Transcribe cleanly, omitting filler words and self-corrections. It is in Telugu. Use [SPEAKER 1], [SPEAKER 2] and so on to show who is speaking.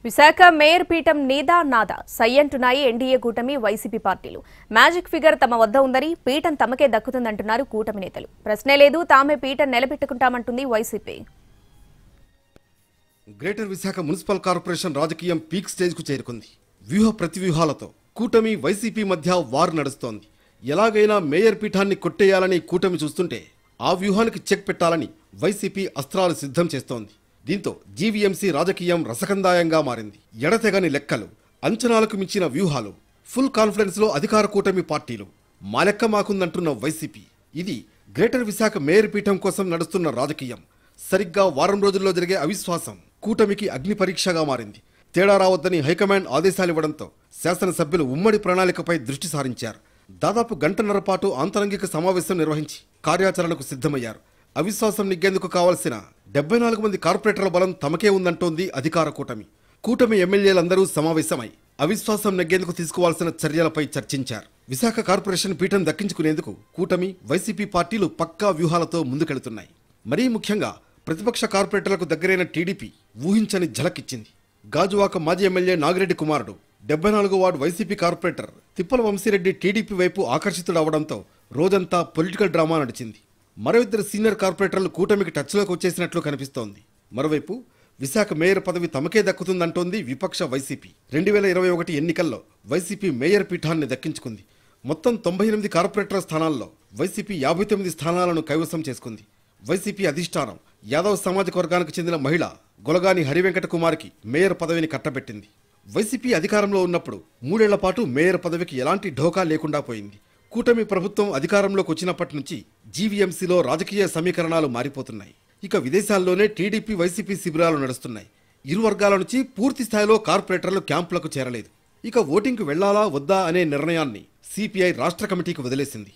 [SPEAKER 1] విశాఖ మేయర్ పీఠం నీదా నాదా సై అంటున్నాయి ఎన్డీఏ కూటమి వైసీపీ పార్టీలు. మ్యాజిక్ ఫిగర్ తమ వద్ద ఉందని, పీఠం తమకే దక్కుతుందంటున్నారు కూటమి నేతలు. ప్రశ్నే లేదు, తామే పీఠం నిలబెట్టుకుంటామంటుంది YCP.
[SPEAKER 2] Greater Visakha municipal corporation రాజకీయం పీక్ స్టేజ్ కు చేరుకుంది. వ్యూహ ప్రతివ్యూహాలతో కూటమి వైసీపీ మధ్య వార్ నడుస్తోంది. ఎలాగైనా మేయర్ పీఠాన్ని కొట్టేయాలని కూటమి చూస్తుంటే ఆ వ్యూహానికి చెక్ పెట్టాలని వైసీపీ అస్త్రాలు సిద్ధం చేస్తోంది. దీంతో జీవీఎంసీ రాజకీయం రసకందాయంగా మారింది. ఎడతెగని లెక్కలు, అంచనాలకు మించిన వ్యూహాలు, ఫుల్ కాన్ఫిడెన్స్ లో అధికార కూటమి పార్టీలు. మా లెక్క మాకుందంటున్న వైసీపీ. ఇది గ్రేటర్ విశాఖ మేయర్ పీఠం కోసం నడుస్తున్న రాజకీయం. సరిగ్గా వారం రోజుల్లో జరిగే అవిశ్వాసం కూటమికి అగ్ని పరీక్షగా మారింది. తేడా రావద్దని హైకమాండ్ ఆదేశాలివ్వడంతో శాసనసభ్యులు ఉమ్మడి ప్రణాళికపై దృష్టి సారించారు. దాదాపు గంటన్నర పాటు ఆంతరంగిక సమావేశం నిర్వహించి కార్యాచరణకు సిద్ధమయ్యారు. అవిశ్వాసం నిగ్గేందుకు కావాల్సిన 74 మంది కార్పొరేటర్ల బలం తమకే ఉందంటోంది అధికార కూటమి. కూటమి ఎమ్మెల్యేలందరూ సమావేశమై అవిశ్వాసం నెగ్గేందుకు తీసుకోవాల్సిన చర్యలపై చర్చించారు. విశాఖ కార్పొరేషన్ పీఠం దక్కించుకునేందుకు కూటమి, వైసీపీ పార్టీలు పక్కా వ్యూహాలతో ముందుకెళ్తున్నాయి. మరీ ముఖ్యంగా ప్రతిపక్ష కార్పొరేటర్లకు దగ్గరైన టీడీపీ ఊహించని ఝలకిచ్చింది. గాజువాక మాజీ ఎమ్మెల్యే నాగిరెడ్డి కుమారుడు 74వ వార్డు వైసీపీ కార్పొరేటర్ తిప్పల వంశీరెడ్డి టీడీపీ వైపు ఆకర్షితుడవడంతో రోజంతా పొలిటికల్ డ్రామా నడిచింది. మరో ఇద్దరు సీనియర్ కార్పొరేటర్లు కూటమికి టచ్లోకి వచ్చేసినట్లు కనిపిస్తోంది. మరోవైపు విశాఖ మేయర్ పదవి తమకే దక్కుతుందంటోంది విపక్ష వైసీపీ. 2021 ఎన్నికల్లో వైసీపీ మేయర్ పీఠాన్ని దక్కించుకుంది. మొత్తం 98 కార్పొరేటర్ స్థానాల్లో వైసీపీ 59 స్థానాలను కైవసం చేసుకుంది. వైసీపీ అధిష్టానం యాదవ్ సామాజిక వర్గానికి చెందిన మహిళ గొలగాని హరివెంకట కుమార్కి మేయర్ పదవిని కట్టబెట్టింది. వైసీపీ అధికారంలో ఉన్నప్పుడు 3 ఏళ్ల పాటు మేయర్ పదవికి ఎలాంటి ఢోకా లేకుండా పోయింది. కూటమి ప్రభుత్వం అధికారంలోకి వచ్చినప్పటి నుంచి జీవీఎంసీలో రాజకీయ సమీకరణాలు మారిపోతున్నాయి. ఇక విదేశాల్లోనే టీడీపీ వైసీపీ శిబిరాలు నడుస్తున్నాయి. ఇరు వర్గాల నుంచి పూర్తి స్థాయిలో కార్పొరేటర్లు క్యాంపులకు చేరలేదు. ఇక ఓటింగ్కు వెళ్లాలా వద్దా అనే నిర్ణయాన్ని సిపిఐ రాష్ట్ర కమిటీకి వదిలేసింది.